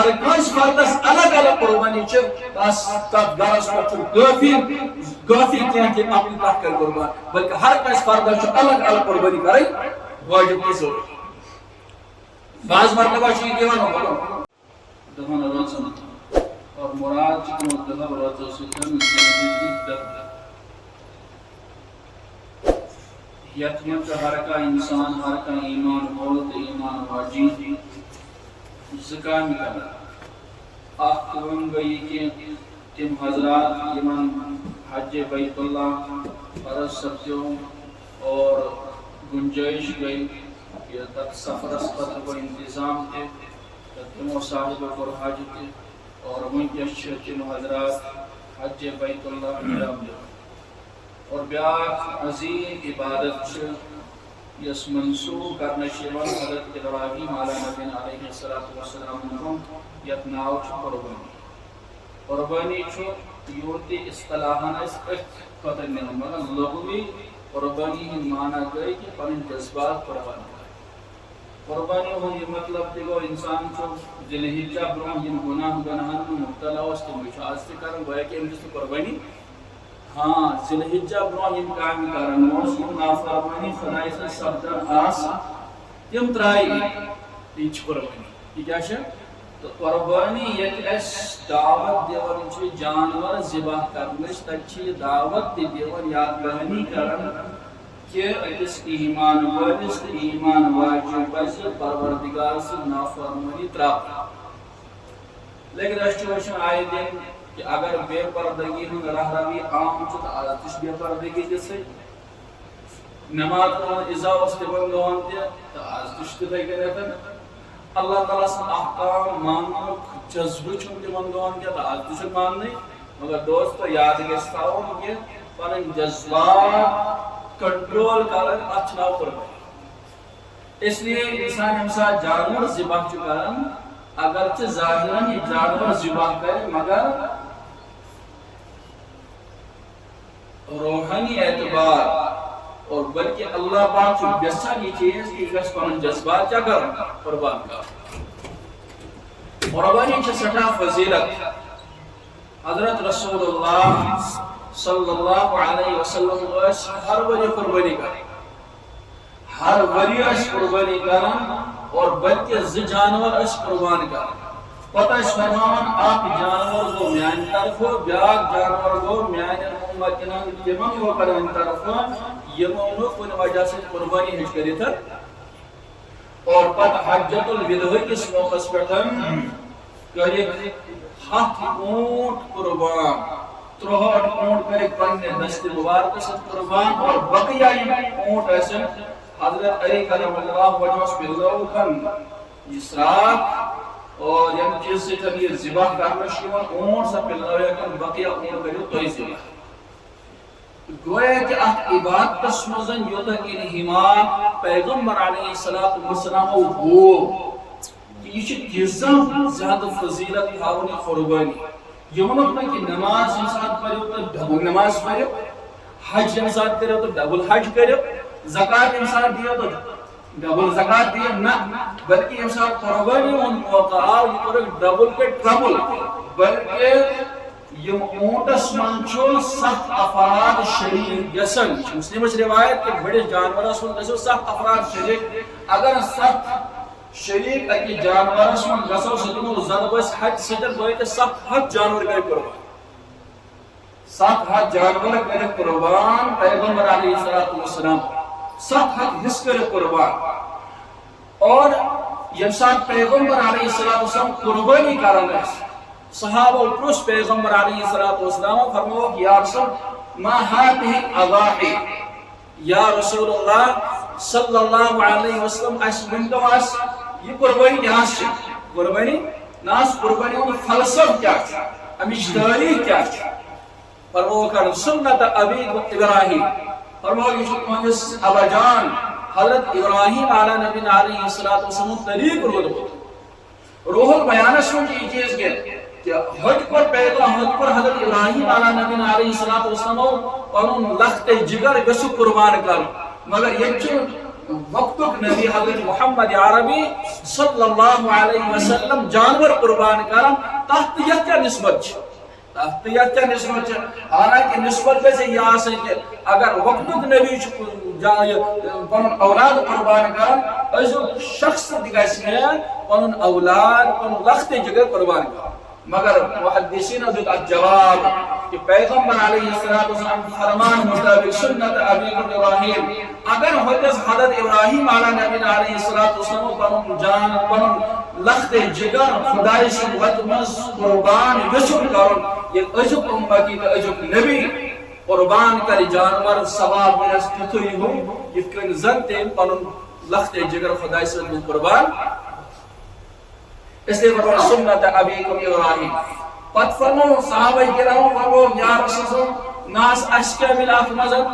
ہر کنس فردس الگ الگ قربانی بس تب گرس کافی کیا کہ اپنی تک کر قربان بلکہ ہر کنس فردس الگ الگ قربانی کریں واجب کی ضرورت بعض مرتبہ چیز دیوان ہو دہن روزن اور مراد چکن دہن روزن سکن یتیم کا ہر کا انسان ہر کا ایمان مولد ایمان واجی زکام کرنا اخوان گئی کہ تم حضرات یمن حج بیت اللہ فرض سبزیوں اور گنجائش گئی کہ تک سفر اسپت کو انتظام تھے تمو صاحب کو حج تھے اور ونکس تم حضرات حج بیت اللہ کرام اور بیاکھ عظیم عبادت یس منسوخ کرنے شیوان حضرت ابراہیم علیہ السلام یت ناو قربانی قربانی یوتی اصطلاحاً اس قطر نہیں مگر لغوی قربانی مانا گئی کہ پن جذبات قربانی قربانی ہوں یہ مطلب دیگو انسان کو ذلحجہ برون یم گناہ گناہن میں مبتلا اس کے مشاہد کرن گویا کہ امجس قربانی ہاں ذلحجہ برون یم کام کرن موسم نافرمانی خدای سے سبدر آس یم ترائی تیچ قربانی یہ کیا ہے تو قربانی یک اس دعوت دیور انچوی جانور زباہ کرنش تچھی دعوت دیور یاد بہنی کرن کہ اس ایمان واجس ایمان واجب بس پروردگار سے نافرمانی تراپ لیکن اشتوشن آئے دن کہ اگر بے پردگی ہوں راہ روی عام چھو تو آتش بے پردگی جیسے نماز کو ازا استبن گوان دیا تو آتش تدائی کرتا اللہ تعالیٰ سے احکام مانو جذب چھو دیون گوان دیا تو آتش مان نہیں مگر دوستو یاد گستا ہوں کہ پرن جذبات کنٹرول کرن اچھنا قربانی اس لیے انسان ہمسا جانور ذبح چکرن اگرچہ ظاہراً یہ جانور ذبح کرے مگر روحانی اعتبار اور بلکہ اللہ پاک کو بیسا یہ چیز کہ اس کو جذبات کیا کرن قربان کا قربانی چھ سٹھا فضیلت حضرت رسول اللہ صلی اللہ علیہ وسلم اس ہر وری قربانی کریں ہر وری اس قربانی کریں اور بلکہ جانور اس قربان کریں پتہ اس فرمان آپ جانور کو میان طرف ہو بیاک جانور کو میان امتنان یمن ہو کرن طرف ہو یمن کن وجہ سے قربانی ہج کری تھا اور پتہ حجت الوداع کس موقع پر کرے ہاتھ اونٹ قربان تروہٹ اونٹ کرے پننے دست مبارک سے قربان اور بقیہ اونٹ ایسے حضرت علی کرم اللہ وجہ اس پہلو کن اسراق اور یم چیز سے جب یہ ذبح کرنا شیوان اونٹ سے پہلو کن بقیہ اونٹ کرے تو ہی ذبح گویا کہ عبادت تسمزن یوتا انہما پیغمبر علیہ السلام وہ کہ یہ چیزاں زیادہ فضیلت تھاونی قربانی یہ ہونا کہ نماز انسان پڑھو تو ڈبل نماز پڑھو حج انسان کرو تو ڈبل حج کرو زکاة انسان دیا تو ڈبل زکاة دیا نہ بلکہ انسان قربانی ان موقع یہ کرو ڈبل پہ ٹربل بلکہ یہ اونٹس منچو سخت افراد شریک یسن مسلم اس روایت کہ بڑے جانورہ سن گسو سخت افراد شریک اگر سخت شریک اکی جانور اسمان گسو سکنو زدبس حج سجر دوئی کہ سخت حج جانور کرے قربان سخت حج جانور کرے قربان پیغمبر علیہ السلام سخت حج حس کرے قربان اور یہ ساتھ پیغمبر علیہ السلام قربانی کرنے صحابہ پرس پیغمبر علیہ السلام فرمو کہ یا رسول ما هذه اضاحی یا رسول اللہ صلی اللہ علیہ وسلم اس بندواس یہ قربانی ناس ہے قربانی ناس قربانی ان فلسف کیا ہے امیش تاریخ کیا ہے فرمو کہ سنت ابی ابراہیم فرمو کہ ابا جان حضرت ابراہیم علیہ السلام طریق روح البیان سن کی چیز کے کہ حج پر پیدا حج پر حضرت ابراہیم علیہ السلام اور ان لخت جگر گسو قربان کر مگر یہ وقتک نبی حضرت محمد عربی صلی اللہ علیہ وسلم جانور قربان کران تحت یہ کیا نسبت چھ تحت یہ کیا نسبت چھ حالانکہ نسبت سے یہ آسے کہ اگر وقتک نبی پن اولاد قربان کران ایسو شخص دکھائے پن اولاد پن لخت جگر قربان کران مگر محدثین نے دیتا جواب کہ پیغمبر علیہ السلام فرمان مطابق سنت ابیکم ابراہیم اگر حضرت ابراہیم علیہ السلام پنن جان پنن لخت جگر خدای سے وطمز قربان وشن کرن یہ اجک امتی کا اجک نبی قربان کر جانور ثواب میں استثوی ہو یہ کن زنتے پنن لخت جگر خدای سے قربان اس لیے فرمایا سنت ابیکم ابراہیم پت فرمو صحابہ کرام فرمو یا رسول ناس اشکا ملاف مزن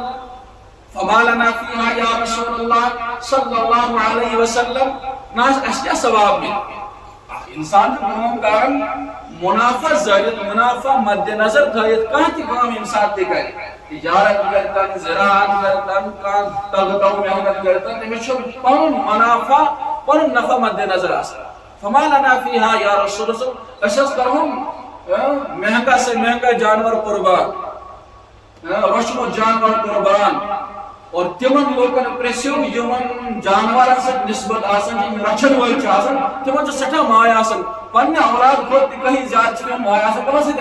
فما لنا فیہا یا رسول اللہ صلی اللہ علیہ وسلم ناس اشکا ثواب میں انسان کو کارن منافع ظاہرت منافع مد نظر تھایت کہاں تی کام انسان تے کرے تجارت کرتن زراعت کرتن کان تغتو محنت کرتن تمہیں چھو پن منافع پن نفع مد نظر آسا فما لنا فیہا یا رسول اللہ اشخص کرہم مہنگا سے مہنگا جانور قربان رشم جانور قربان اور تمن لوکن پریسیو یمن جانور سے نسبت آسن جن رچن وال چاسن تمن جو سٹھا مایا آسن پنہ اولاد خود کہیں زیادہ چکے مایا آسن کما سے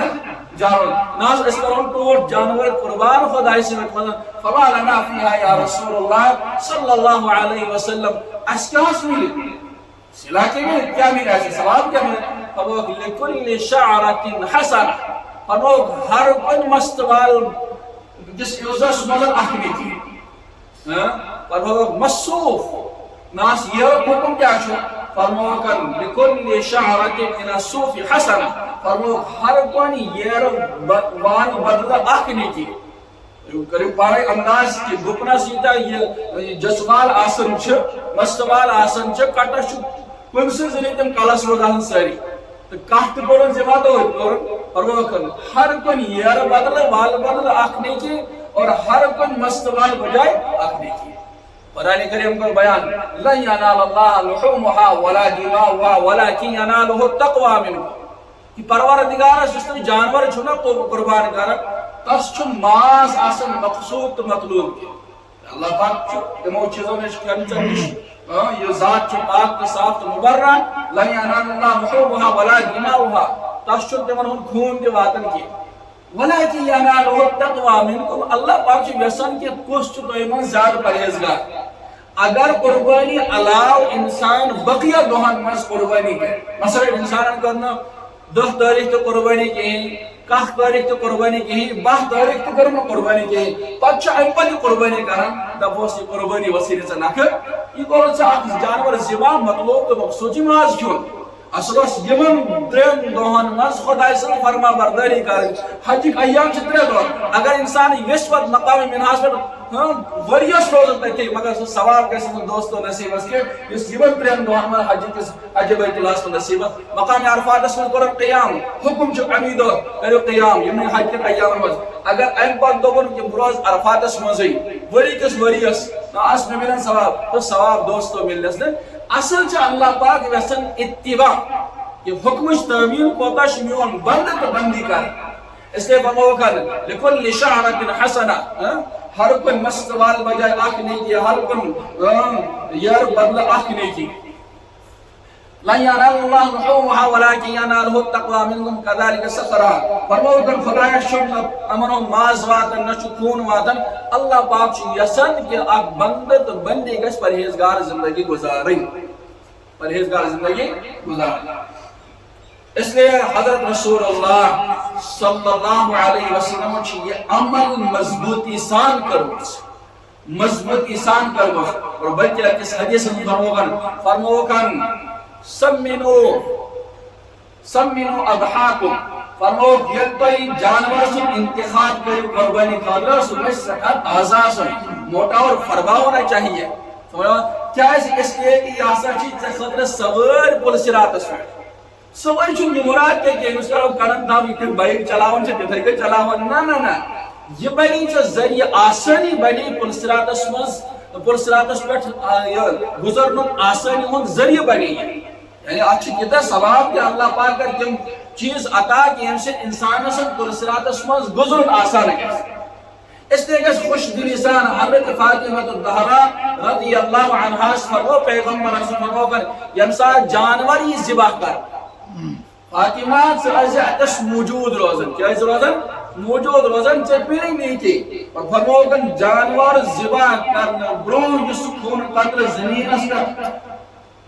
جانور ناس اس کرہم ٹوٹ جانور قربان خدای سے فما لنا فیہا یا رسول اللہ صلی اللہ علیہ وسلم اشکاس ملی سلاکے میں کیا ملا ہے ثواب کیا ملا فرموک لکل شعرت حسن فرموک ہر کن مستوال جس یوزش مدر احمی تھی فرموک مصوف ناس یہ حکم کیا چھو فرموک لکل شعرت من الصوف حسن فرموک ہر کن یہ وان بدل احمی تھی قریب پارے انداز کی گپنا سیتا یہ جسوال آسن چھ مستوال آسن چھ کٹا چھ کوئی سے زنیتم کالس روزان ساری تو کہت کرن زمادہ ہوئی کرن فرموکن ہر کن یہ بدل وال بدل آکھنے کی اور ہر کن مستوال بجائے آکھنے کی قرآن کریم کا بیان لن ینال اللہ لحومها ولا دماؤها ولكن ینالہ التقوی منکم کہ پروردگار جس نے جانور چھنا قربان کرا تس چھ ماز آسن مقصود مطلوب کی اللہ پاک چھ امو چیزوں نے کھن چنش یہ ذات چھ پاک تو صاف تو مبرہ لن ینال اللہ لحومها ولا دماؤها تس چھ تمن ہن خون دے واتن کی ولكن ینالہ التقوی منکم اللہ پاک چھ یسن کہ کس چھ تو ایمان زیادہ پرہیزگار اگر قربانی علاو انسان بقیہ دہن مز قربانی کرے مثلا انسان کرنا 10 تاریخ تو قربانی کہیں 10 تاریخ تو قربانی کہیں 12 تاریخ تو کرنا قربانی کہیں پچھا ایپا قربانی کرن دبوس یہ قربانی وسیلے سے نکر یہ قرآن سے آپ جانور زبان مطلوب تو مقصودی ماز کیوں اصل اس یمن ترین دہن مز خدای سے فرما برداری کرن حج ایام سے 3 دن اگر انسان اس وقت مقام منحاس پر وریس روزن تک مگر ثواب کیسے دوستو نصیب اس کے اس یمن ترین دہن مز حج بیت اللہ سے نصیب مقام عرفات اس میں قرآن قیام حکم چھ عمید کرو قیام یمن حج کے ایام مز اگر ایم پاک دوبن کہ بروز عرفات اس مزی وری کس وریس اس میں ملن ثواب تو ثواب دوستو ملنس دے اصل چھ اللہ پاک ویسن اتباع کہ حکمش تعمیل کوتاش میون بند تو بندی کر اس لئے فرموکن لکل شعرت حسنہ ہر کوئی مستوال بجائے آکھنے کی ہر کوئی یار بدل آکھنے کی لن ینال اللہ لحومها ولكن ینالہ التقوی منکم کذالک سخرها فرموکن خدای شمت امنو ماز واتن نچو خون واتن اللہ پاک چھ یسن کہ اک بندت بندی گش پرہیزگار زندگی گزاریں پرہیزگار زندگی گزاریں اس لئے حضرت رسول اللہ صلی اللہ علیہ وسلم چھ یہ عمل مضبوطی سان کرو مضبوطی سان کرو اور بلکہ کس حدیث فرموکن سمینو اضحاکم فرموک یکتائی جانور سے انتخاب کری قربانی خاطر صبح سکت آزا سے موٹا اور فربا ہونا چاہیے کیا اس لیے کہ یہ آسا چیز خطر سوار پلسرات اس میں سوار چون مراد کہ اس کا کرن تھا کہ بائک چلاون سے تیتھر کے چلاون نا نا نا یہ بنی چا ذریعہ آسانی بنی پلسرات اس میں پرسراتس پہ گزرن آسانی ہند ذریعہ بنے یعنی اتھ تیتہ ثواب کہ اللہ پاک کر تم چیز عطا کہ یم سے انسان پرسراتس مز گزرن آسان اس لیے گھس خوش دلی سان حضرت فاطمہ الزہرا رضی اللہ عنہا فرمو پیغمبر فرمو کر یم ساتھ جانور یہ ذبح کر فاطمہ اتس موجود روزن کیا روزن موجود روزن چپی نہیں تھی اور فرمو کر جانور ذبح کرنا برو اس خون قطر زمین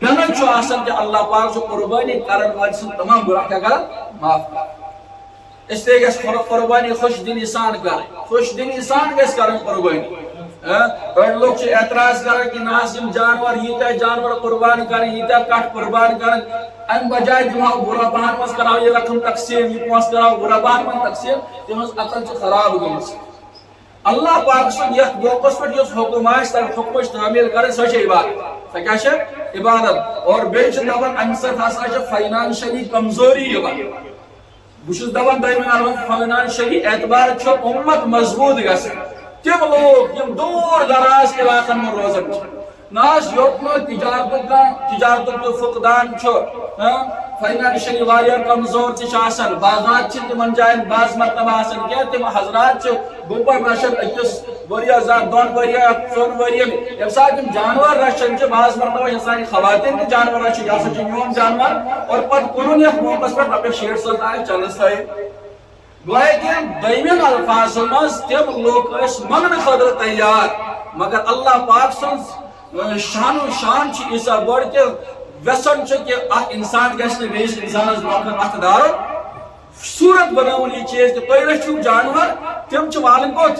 پینن چھو آسان کہ اللہ پاک جو قربانی کرن والی سن تمام گناہ کیا کرن معاف کر اس لیے گھس قربانی خوش دلی سان کر خوش دلی سان گھس کرن قربانی بڑے لوگ اعتراض کرن کہ ناسم جانور ییتا جانور قربان کرن ییتا کٹ قربان کرن ام بجائے دماغ برا بہن مس کراو یہ رقم تقسیم یہ پونس کراو برا بہن من تقسیم تمس عقل چھ خراب گمس اللہ پاک سن یہ موقع پر اس حکم آئے تر حکم تعمیل کرے سو چھ عبادت سو کیا چھ عبادت اور بے چھ دون ام سے ہسا چھ فائنانشلی کمزوری یوان بشس دون دائم فائنانشلی اعتبار چھ امت مضبوط گسے تم لوگ یم دور دراز علاقن میں روزن ناس یوتن تجارت تو فقدان چھ فائنانشلی واریا کمزور چھ باغات چھ تمن جائن باز مرتبہ آسن کیا تم حضرات چھ گوپر رشن اکس وریا زان دون وریا ژون وریا یم ساتھ تم جانور رشن چھ باز مرتبہ انسانی خواتین تہ جانور رشن یا چھ میون جانور اور پت کنون یہ موقع پر رب شیٹ سات آئے چلس آئے گویا کہ دویمین الفاظ مز تم لوگ اس منگن خاطر تیار مگر اللہ پاک سن شان و شان چھ ایسا بڑھ کے ویسن چھ کہ انسان گھس نہ بیس انسانس برونٛہہ اتھ دار صورت بناون یہ چیز کہ تُہۍ رچھِو جانور تم چھ والن کوت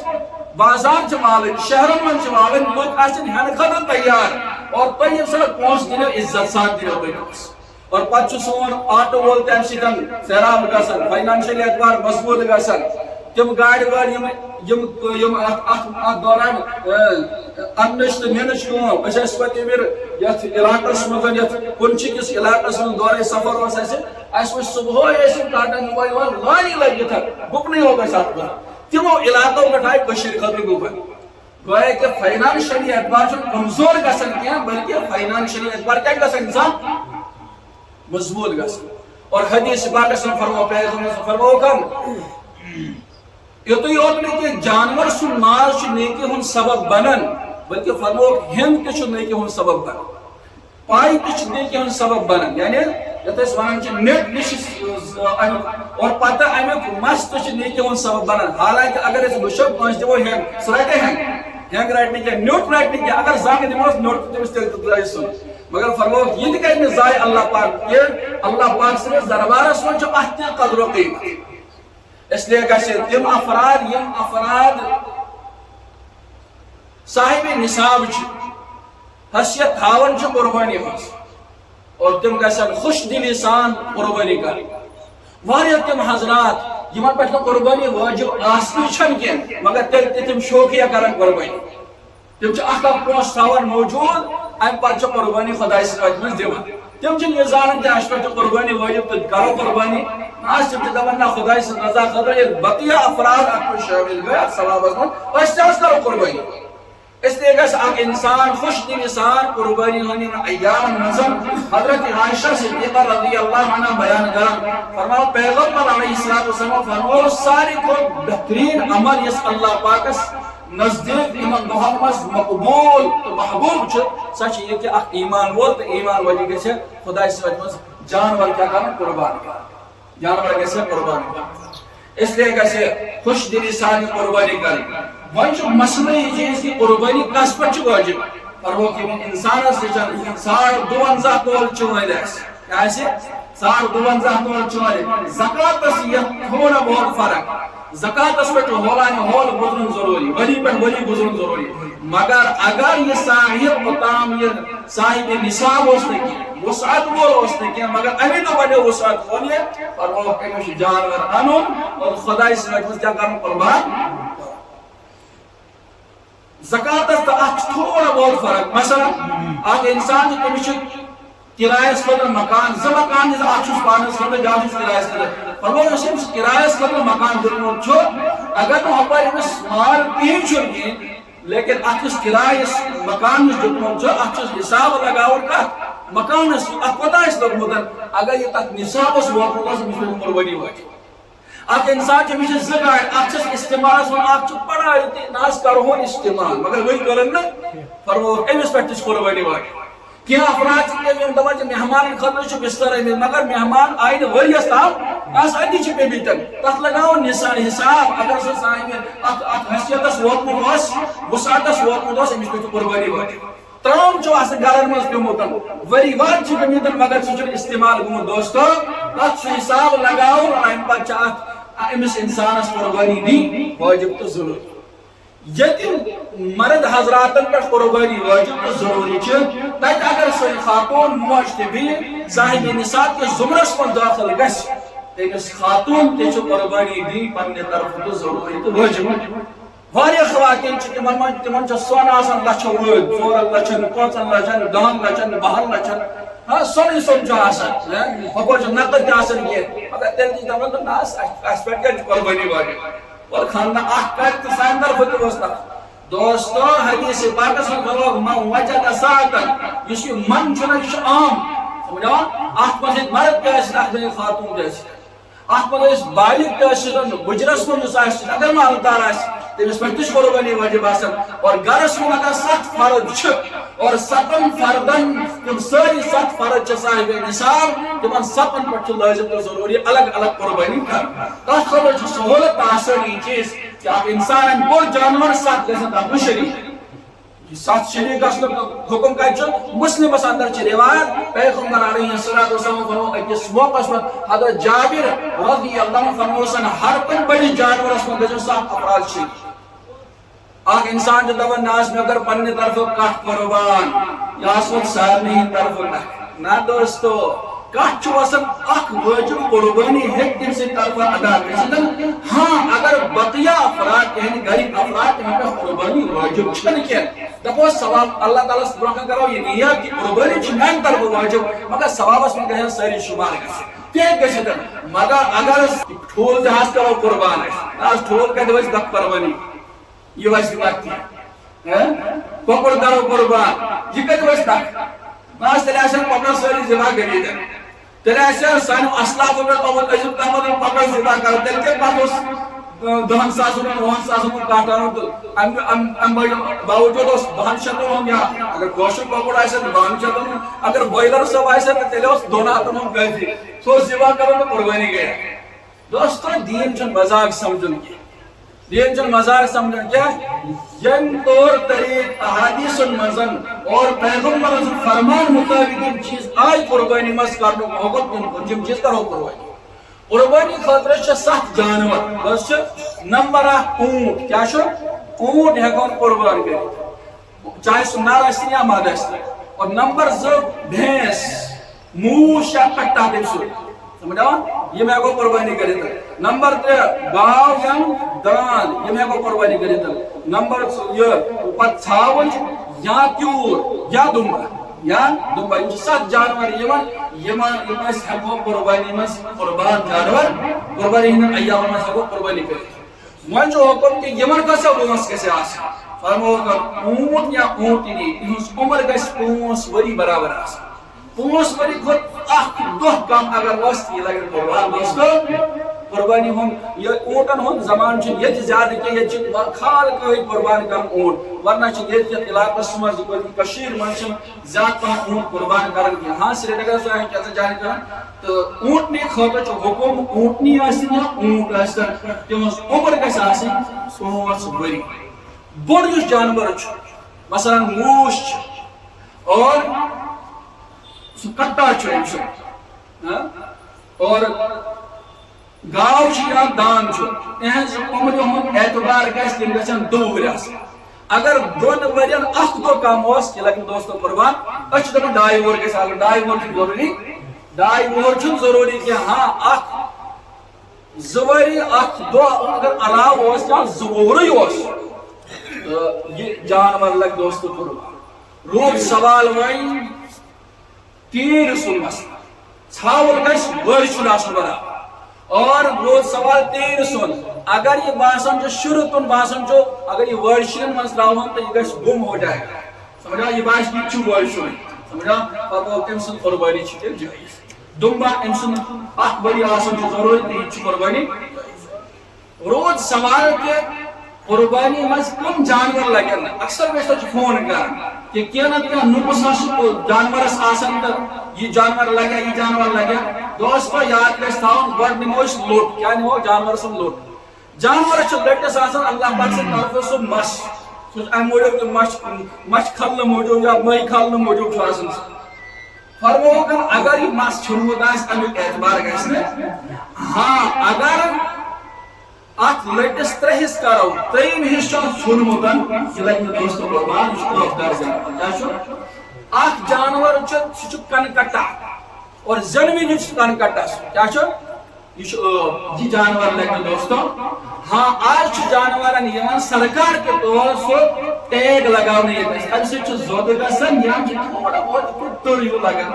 بازار چھ والن شہرن من چھ والن لوگ آسن ہین خاطر تیار اور تُہۍ ییٚمہِ ساتہٕ پونٛسہٕ دِنو عزت سان دِنو تُہۍ پونٛسہٕ اور پتہ چھ سون آٹو وول تم سۭتۍ سیراب گژھان فائنانشلی اعتبار مضبوط گژھان تم گاڑِ وٲلۍ یم اتھ دوران اننٕچ تہٕ مینٕچ کٲم أسۍ ٲسۍ پتہٕ ییٚمہِ یتھ علاقس منٛز یتھ کُنچہِ کِس علاقس منٛز دورے سفر اوس اَسہِ وٕچھ صبحٲے ٲسۍ یِم ٹاٹا موبایل وٲلۍ لٲنی لٔگِتھ گُپنٕے یوت ٲسۍ اتھ کُن تِمو علاقو پٮ۪ٹھ آیہِ کٔشیٖرِ خٲطرٕ گُپن گویا کہ فائنانشلی اعتبار چھُنہٕ کمزور گژھان کینٛہہ بلکہ فائنانشلی اعتبار کیٛاہ گژھان انسان مضبوط گژھان اور حدیث پاکس میں فرمو پیغمبر فرمو کم یوتُے یوت نہٕ کینٛہہ جانور سُنٛد ماز چھُ نیکی ہُنٛد سبب بنان بلکہ فرمو ہیٚنٛد تہِ چھُ نیکی ہُنٛد سبب بنان پاے تہِ چھِ نیکی ہُنٛد سبب بنان یعنی یتھ أسۍ ونان چھِ نِٹ نِش امیُک اور پتہ امیُک مس تہِ چھُ نیکی ہُنٛد سبب بنان حالانکہ اگر أسۍ وٕچھو کٲنٛسہِ دِمو ہیٚنٛگ سُہ رٹہِ ہیٚنٛگ رٹہِ نہٕ کینٛہہ نیُٹ رٹہِ نہٕ کینٛہہ اگر زنٛگ دِموس نیُٹ تٔمِس تیٚلہِ تہِ ترٛٲوِ سُہ مگر فرمو یہ تہِ کرِ نہٕ ضایع اللہ پاک یہ اللہ پاک سٕنٛدِس دربارس منٛز چھُ اتھ تہِ قدر و قیمت اس لیے گژھِ تِم افراد یم افراد صاحب نصاب چھِ حیثیت تھاون چھِ قربانی منٛز اور تم گژھن خوش دلی سان قربانی کرٕنۍ واریاہ تم حضرات یمن پٮ۪ٹھ نہٕ قربانی واجب آسنٕے چھنہٕ کینٛہہ مگر تیٚلہِ تہِ تم شوقیہ کران قربانی تم چھِ اکھ اکھ پونٛسہٕ تھاوان موجود امہِ پتہٕ چھِ قربانی خۄداے سٕنٛدِ وتہِ منٛز دِوان تم چھِنہٕ یہِ زانان کہِ اَسہِ پٮ۪ٹھ چھِ قربانی واجب تہٕ کرو قربانی آج تم چھِ دپان نہ خۄداے سٕنٛز رضا خٲطرٕ ییٚلہِ بقیہ افراد اتھ منٛز شٲمِل گٔے اتھ ثوابس منٛز أسۍ تہِ حظ کرو قربانی اس لیے گژھِ اکھ انسان خوش دلی سان قربانی ہٕنٛدٮ۪ن ایامن منٛز حضرت عائشہ صدیقہ رضی اللہ عنہ بیان کران فرماو پیغمبر علیہ الصلوۃ والسلام فرماو ساروی کھۄتہٕ بہترین عمل یُس اللہ پاکس نزدیک یمن دۄہن منٛز مقبول تو محبوب چھُ سۄ چھِ یہِ کہِ اکھ ایمان وول تہٕ ایمان وٲلی گژھِ خۄداے سٕنٛدِ وتہِ منٛز جانور کیٛاہ کرُن قربان کرُن جانور گژھِ قربان کرُن اس لیے گژھِ خوش دلی سان یہِ قربانی کرٕنۍ وۄنۍ چھُ مسئلہ یہ چیز کہ قربانی کس پٮ۪ٹھ چھُ واجب فرمو کہ انسانس نِش 52 تول چھُ وۄنۍ اَسہِ کیٛازِ 52 تول چھُ وۄنۍ زکاتس یتھ تھوڑا بہت فرق زکاتس پٮ۪ٹھ ہولانہِ ہول گُزرُن ضروٗری ؤری پٮ۪ٹھ ؤری گُزرُن ضروٗری مگر اگر یہ صاحب اوتام یہ صاحب نصاب اوس نہٕ کینٛہہ وسعت وول اوس نہٕ کینٛہہ مگر امی دۄہ بنیو وسعت وول یہِ فرمو أمِس چھُ جانور اَنُن اور خۄداے سٕنٛدِ وتہِ منٛز کیٛاہ کرُن قربان زکاتس تو اتھ تھوڑا بہت فرق مثلا اکھ انسان تٔمِس چھُ کرایس خٲطرٕ مکان زٕ مکان دِژ اکھ چھُس پانس خٲطرٕ بیٛاکھ چھُس کرایس خٲطرٕ فرمو یُس کرایس خٲطرٕ مکان دیُتمُت چھُ اگر نہٕ ہۄپٲرۍ أمِس مال کِہیٖنۍ چھُنہٕ کِہیٖنۍ لیکن اتس کرایس مکان دیتمت اتس حساب لگاؤ کت مکانس ات پتہ لوگمت اگر یہ تک نصابس ووتمت امس قربانی وجہ اک انسان چھ زٕ گاڑِ اکھ چھس استعمالس من اکھ چھ پڑھائی تہ نہ کرہون استعمال مگر وہی کرن نا فرموک امس پہ قربانی وجہ کیا افراد دپان مہمان خاطر بستر امت مگر مہمان آئی ورس تام اس ادی چھ پیمتن تک لگاو نسان حساب اگر سہ سانہ ات حیثیتس ووتمت وسعتس ووتمت امس پہ قربانی وجہ ترام آسان گرن مز پیومت وری واد پیمتن مگر سہ استعمال گومت دوستو تک حساب لگاو امہ پتہ ات امس انسانس قربانی دی واجب تو ضروری یتیم مرد حضراتن پہ قربانی واجب تو ضروری تک اگر سن خاتون موج تہ صاحب نصاب کے زمرس من داخل گس تمس خاتون تہ قربانی دی پنہ طرف تو ضروری تو واجب واریاہ خواتین تمن سون آسان لچھو وٲد 4 لچھن 5 لچھن 10 لچھن 12 لچھن ہاں سونی سون آسان ہپر نقد تہ آسان کی مگر تیل تہ دپان نا اس پہ کیا قربانی واجب اور خاندان اخ کر تو سان طرف تو وسط دوستو حدیث پاکس من فرمو من وجد ساعتن اس من چھنا یہ عام سمجھو اخ پہ مرد کیس اخ خاتون کیس اخ پہ بالغ کیس بجرس من اگر مالدار آس تمس پہ تہ قربانی واجب آسان اور گرس من اگر 7 فرد اور 7 فردن تم ساری 7 فرد صاحب نصاب تمن 7 پہ لازم تو ضروری الگ الگ قربانی کر تس خبر سہولت آسان یہ چیز کہ آپ انسان بوڑ جانور 7 گھن تک شریک 7 شریک گھن حکم کتھ مسلمس اندر چھ روایت پیغمبر علیہ السلام فرمو اکس موقعس من حضرت جابر رضی اللہ عنہ فرموسن ہر کن بڑی جانورس من گژھن 7 افراد شریک اخ انسان دپان ناس میں اگر پنہ طرف کٹ قربان یہ سارے طرف نہ دوستو کت وسان اخ واجب قربانی ہیک تم سی طرف ادا گھت ہاں اگر بقیہ افراد تہند گھرک افراد تمہیں پہ قربانی واجب چھ کی دپو ثواب اللہ تعالیٰ برہ کرو یہ نیت کہ قربانی میان طرف واجب مگر ثوابس میں گھن ساری شمار گھن گھت مگر اگر ٹھول تہ کرو قربان ٹھول کت وز دک قربانی یہ ویسے بات ککر کرو قربان یہ کت ویسے تک بس تیل آسان ککر ساری ذبح کری تیل آسان سانو اسلاف پہ قوت عزم تحمد ککر ذبح کرو تیل کے پاس 10 ساس 9 ساس کاٹان تو ام باوجود 2 شتن یا اگر کوشر ککر آسان 2 شتن اگر بوائلر سب آسان تیل 2 ہاتن گئی سو ذبح کرو تو قربانی گیا دوستو دین چھ مذاق سمجھن کی دین چن مزاق سمجھن کیا یم طور طریق احادیث منزن اور پیغمبر فرمان مطابق جم چیز آئی قربانی مس کرنو حکم جم چیز کرو قربانی قربانی خاطر 7 جانور بس نمبر 1 اونٹ کیا شو اونٹ ہیکون قربان کر چاہے سنار آستی یا ماد آستی اور نمبر 2 بھینس موش یا کٹا دن سو سمجھا یہ میں کو قربانی کرے تھا نمبر 3 گاو یا دان یہ میں کو قربانی کرے تھا نمبر یہ پت چھاول یا تیور یا دمبا یہ 7 جانور یہ اس ہمو قربانی مس قربان جانور قربانی ہن ایام مس کو قربانی کرے من جو حکم کہ یمن کا سب وس کیسے آس فرمو کہ اونٹ یا اونٹنی اس عمر گس 5 وری برابر آس 5 وری کھت اخ دہ کم اگر وسط یہ لگے قربان دوستو قربانی ہوں یہ اونٹن ہوں زمان چھ یہ زیادہ کہ یہ خال کوئی قربان کم اونٹ ورنہ چھ یہ علاقہ سمجھ کوئی کشیر من چھ زیادہ کم اونٹ قربان کرن کی ہاں سری نگر سے کیسے جان کرن تو اونٹ نے خاطر چھ حکم اونٹنی آسن یا اونٹ آسن تمس عمر کیسے آسن 5 وری بڑ یس جانور چھ مثلا موش اور کٹا چھ اور گاو یا دان چھ عمر ہند اعتبار گھس تم گھن 2 ؤری اگر 2 ورین اخ دو کم اس لیکن دوستو قربان اچھ دپان 2.5 وُہر گھس اگر 2.5 وُہر ضروری 2.5 وُہر چھ ضروری کہ ہاں اخ 2 ؤری اخ دو اگر علاوہ اس یا 2 وُہرے یہ جانور لگ دوستو قربان روز سوال وئی تیر سن مسئلہ چھاول گھس ور چھ آسن برابر اور وہ سوال تیر سن اگر یہ باسن جو شروع تن باسن جو اگر یہ ورشن من تراون تو یہ گھس گم ہو جائے گا سمجھا یہ باش کی چھو ورشن سمجھا پتہ تم سن قربانی چھ جائز دمبا ام سن اخ بڑی آسن جو ضرورت ہے چھ قربانی روز سوال کے قربانی مز کم جانور لگن اکثر میں سوچ فون کر کہ کیا نہ کیا نقص جانور آسن تو یہ جانور لگا یہ جانور لگا دوستو یاد گژھِ تھاوُن گۄڈٕ نِمو أسۍ لوٚٹ کیٛاہ نِمو جانور سُنٛد لوٚٹ جانورس چھُ لٔٹِس آسان اللہ پاک سٕنٛدِ طرفہٕ سُہ مَس سُہ چھُ اَمہِ موٗجوٗب تہِ مَچھ کھلنہٕ موٗجوٗب یا مٔہۍ کھلنہٕ موٗجوٗب چھُ آسان سُہ فرموکن اگر یہ مَس ژھیوٚنمُت آسہِ امیُک اعتبار گژھِ نہٕ ہاں اگر اتھ لٔٹِس ترٛےٚ حصہٕ کرو ترٛیٚیِم حصہٕ چھُ اتھ ژھیوٚنمُت یہِ لگہِ نہٕ دوستو قۄربان یہِ چھُ قٲف درجہ کیٛاہ چھُ اکھ جانور چھُ سُہ چھُ کنکٹا اور زنوین کن کٹس کیا یہ جانور لگے دوستو ہاں آج جانورن یوان سرکار کے طور سو ٹیگ لگاؤنے ام سے زود گسن یا تھوڑا بہت تریو لگن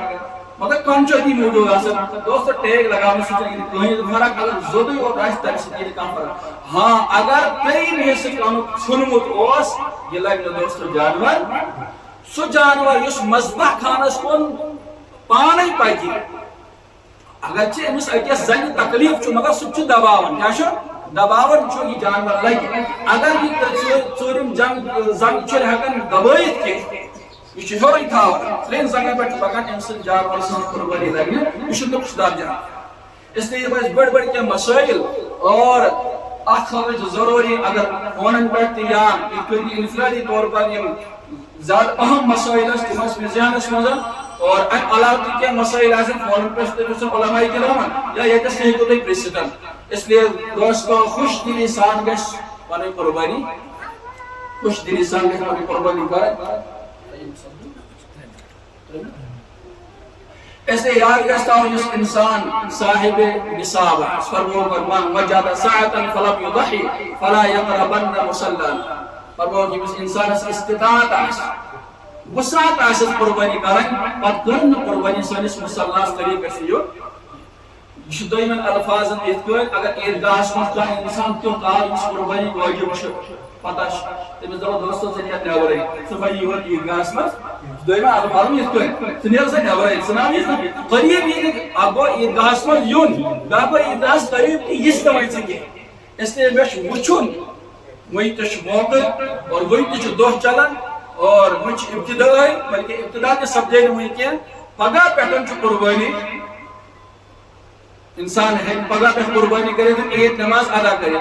مگر کنچوتی موجود آسن دوستو ٹیگ لگاؤنے سے کہیں فرق اگر زودی اور راش تک سے کم فرق ہاں اگر ترین حصہ کانو چھنمت اوس یہ لگنے دوستو جانور سو جانور یس مذبح خانس کن پانے پاکی اگرچہ امس اکیس زن تکلیف چھو مگر سب چھو دباون کیا چھو دباون چھو یہ جانور لگی اگر یہ ژورم زنگ چھو ہیکن دبائیت کے یہ چھو ہورئی تھاون ترین زنگ پہ پکان امس جانور سن قربانی لگنے یہ چھو کچھ درجہ اس لیے یہ بڑ بڑ کے مسائل اور اخر ضروری اگر فونن پہ یا انفرادی طور پر یہ زیادہ اہم مسائل اس میں ذہنس مزن اور ام علاوہ کے مسائل آسن فون پہ علماء کرام یا یہ تسلی کو پریسیڈن اس لیے دوستو خوش دلی سان گش پنی قربانی خوش دلی سان گش پنی قربانی کریں اس لیے یاد کرتا ہوں اس انسان صاحب نصاب اس فرمو پر من وجد ساعتا فلم يضحي فلا يقربن مصلى فرمو کہ اس انسان اس استطاعت آسن وسعت آسس قربانی کرن پت کرن قربانی سنس مصلاس طریقہ سے یہ دویمن الفاظن اتھ اگر عیدگاہس مز کانٛہہ انسان تیُتھ آو ییٚمِس قربانی واجب چھُ پتہ چھِ تٔمِس دپو دوستو ژٕ نیرِ نٮ۪برٕے ژٕ بہ یور عیدگاہس مز دویمن الفاظن یِتھ کٔنۍ ژٕ نیر سا نٮ۪برٕے ژٕ ناو یہِ قریب ییٚلہِ اکھ گوٚو عیدگاہس مز یُن بیٛاکھ گوٚو عیدگاہس قریب تہِ یِژھ نہٕ وۄنۍ ژٕ کینٛہہ اس لیے مےٚ چھُ وٕچھُن وۄنۍ تہِ چھُ موقعہٕ اور وۄنۍ تہِ چھُ دۄہ چلان اور وچ ابتدا ہے بلکہ ابتدا کے سبجے نہیں کہ پگہ پیٹن چھ قربانی انسان ہے پگہ پہ قربانی کرے تو عید نماز ادا کرے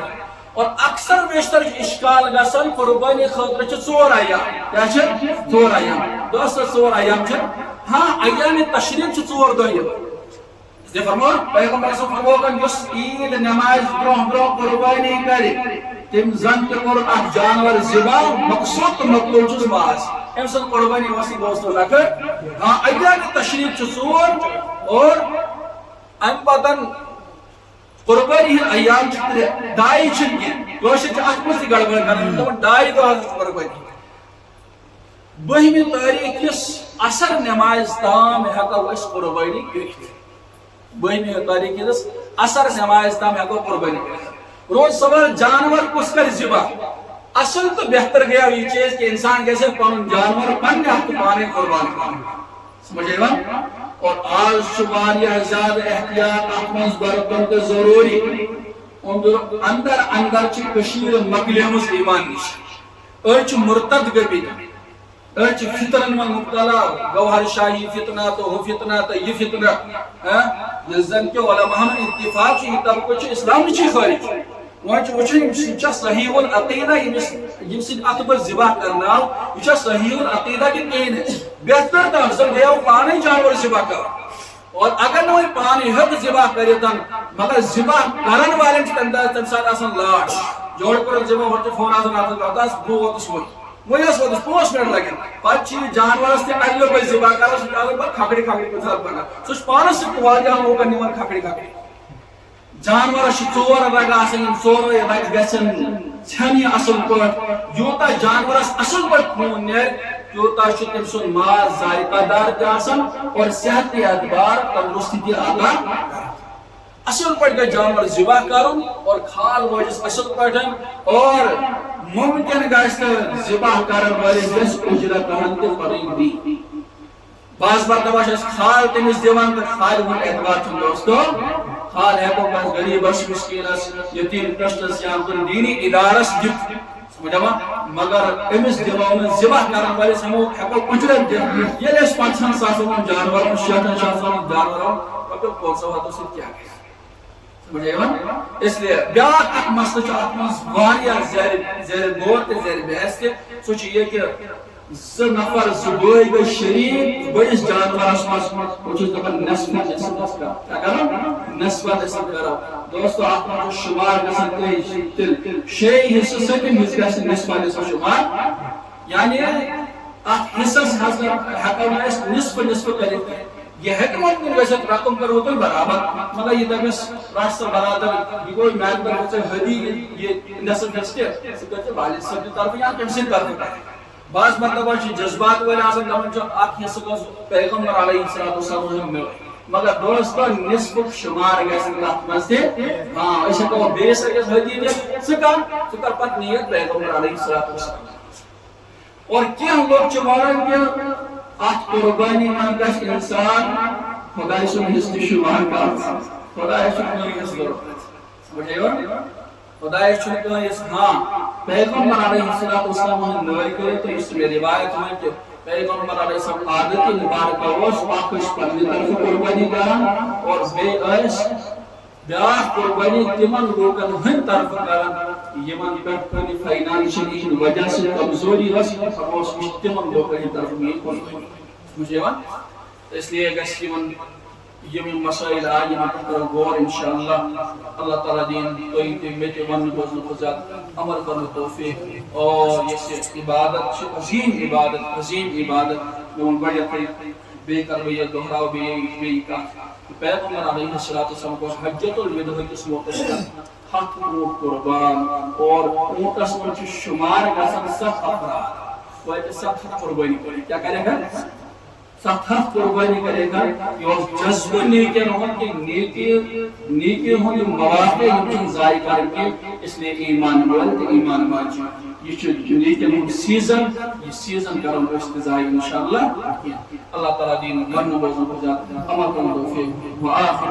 اور اکثر بیشتر اشکال گسن قربانی خاطر چھ ژور ایام کیا چھ ژور ایام دوست ژور ایام چھ ہاں ایام تشریق چھ ژور دہ یہ فرمو پیغمبر صلی اللہ علیہ وسلم یس عید نماز برو قربانی کرے تم زن تہ کور اخ جانور ذبح مقصود تو مطلوب چھ ماز ام سن قربانی وسی دوستو لکھ ہاں ایام تشریق چھ ژور اور ام پتن قربانی ایام چھ ڈائی چھ کوشش چھ اخ مس گڑبڑ کرن تو ڈائی دہ قربانی بہمی تاریخ کس اثر نماز تام ہیکو اس قربانی کرت بہمی تاریخ کس اثر نماز تام ہیکو قربانی کرت روز سوال جانور کس کر ذبح اصل تو بہتر گیا یہ چیز کہ انسان کیسے پن جانور پن ہاتھ پانے قربان کریں سمجھے گا اور آج شمار یا زیادہ احتیاط احمد برتن کے ضروری اندر اندر چھ کشیر مقلمس ایمان نش اچ مرتد گبی اچ فتنن من مبتلا گوہر شاہی فتنہ تو ہو فتنہ تو یہ فتنہ زن کے علماء اتفاق چھ تب کچھ اسلام چھ خارج وہاں چھ صحیح العقیدہ یم سن اتبر ذبح کرنا یہ صحیح العقیدہ کی کہیں ہے بہتر تھا افضل گیا وہ پانے جانور ذبح کر اور اگر نہ پانی حق ذبح کرے تن مگر ذبح کرن والے تم ساتھ آسان لاش جوڑ کر ذبح ہوتے فون آسان آتا بو وقت سوئی وہی اس وقت 5 منٹ لگن پچ جانور سے اگلے کوئی ذبح کرا اس اگر کھکڑی کھکڑی کو ساتھ بنا سوچ پانس سے واجہ ہم وہ نیمن کھکڑی کھکڑی جانور ژور رگ آسان ژور رگ گژھن ژھنہِ اصل پٲٹھۍ یوٗتاہ جانورس اصل پٲٹھۍ خوٗن نیرِ تیوٗتاہ چھُ تٔمۍ سُنٛد ماز ذائقہ دار تہِ آسان اور صحت اعتبار تندرستی تہِ عطا اصل پہ جانور ذبح کرن اور کھال وجس اصل پہ اور ممکن گھس ذبح کرن والس گھس اجرت تہ پڑھن دی بعض مرتبہ کھال تمس دان تو کھال ہند اعتبار دوستو کھال ہیکو غریبس مسکینس یتیم ٹرسٹس یا کن دینی ادارس دت سمجھا مگر امس دمو ذبح کرن والس ہیکو اجرت دت یل 50 ساس جانور 60 ساس جانور پتہ 500 سے کیا گیا اس لیے بیاکھ اک مسئلہ ات من زیر غور تو زیر بحث تہ سہ یہ کہ زٕ نفر زٕ بٲے گٔے شریک بٔڑِس جانورس منٛز بہٕ چھُس دپان نصف نصف کیا کرو نصف نصف کرو دوستو اتھ منٛز چھُ شمار گژھان تیٚلہِ 6 حصہٕ سٔتِم حصہٕ گژھِ نصف نصف شمار یعنی اتھ حصس حظ ہیکو نہٕ أسۍ نصف نصف کٔرِتھ یہ ہے کہ ممکن گژھت رقم کرو تو برابر مگر یہ دمس راستہ برادر یہ کوئی میل پر سے ہدی یہ نسل گژھتے سکتے والد صاحب کی طرف یا کمسن طرف بعض مرتبہ جذبات والے آسان دمن جو آنکھ حصہ کو پیغمبر علیہ السلام میں مگر دوستو نصف شمار گژھن تتھ منٛز تہِ ہاں أسۍ ہیکو بیٚیِس أکِس ہدی دِتھ ژٕ کر پتہٕ نیت پیغمبر علیہ السلام اور کینٛہہ لوگ چھِ ونان کہ ات قربانی من گژھِ انسان خداے سُنٛد حصہٕ تہِ شمار کرُن خداے چھُنہٕ کٲنٛسہِ ضروٗرت سمجھیوا خداے چھُنہٕ کٲنٛسہِ ہاں پیغمبر علیہ السلام ہُنٛد نٲے کٔرِتھ تہٕ یُس مےٚ روایت وۄنۍ کہ پیغمبر علیہ السلام عادت مبارک اوس اکھ ٲسۍ پننہِ طرفہٕ قربانی کران اور بیٚیہِ ٲسۍ بیاکھ قربانی تمن لوکن ہند طرف کران یمن پٮ۪ٹھ کُنہِ فاینانشلی ہٕنٛدِ وجہ سۭتۍ کمزوری ٲس تمن لوکن ہند طرف قربانی سمجھیوا اس لیے گژھِ یِم مسائل آئی یمن پٮ۪ٹھ کرو غور انشاءاللہ اللہ تعالیٰ دین تُہۍ تہِ مےٚ تہِ وننہٕ بوزنہٕ کھۄتہٕ زیادٕ عمل کرنُک توفیق اور یۄس عبادت چھِ عظیم عبادت مےٚ ووٚن گۄڈنیٚتھٕے بیٚیہِ کرٕ بہٕ یہِ دۄہراو بیٚیہِ کتھ پیغمبر علیہ السلام کو حجۃ الوداع کس موقع پر 7 اونٹ قربان اور اونٹس میں شمار گژھان 7 افراد وہ 7 قربانی کرے کیا کرے گا 7 قربانی کرے گا یہ جذب نیکی ہوں کہ نیکی ہوں مواقع ہم ضائع کر کے اس لیے ایمان والد ایمان واجب یہ نیکی ہوں سیزن کرم استضائی انشاءاللہ اللہ تعالیٰ دین ورنہ بوزن پر جاتا عمل کرنے توفیق وآخر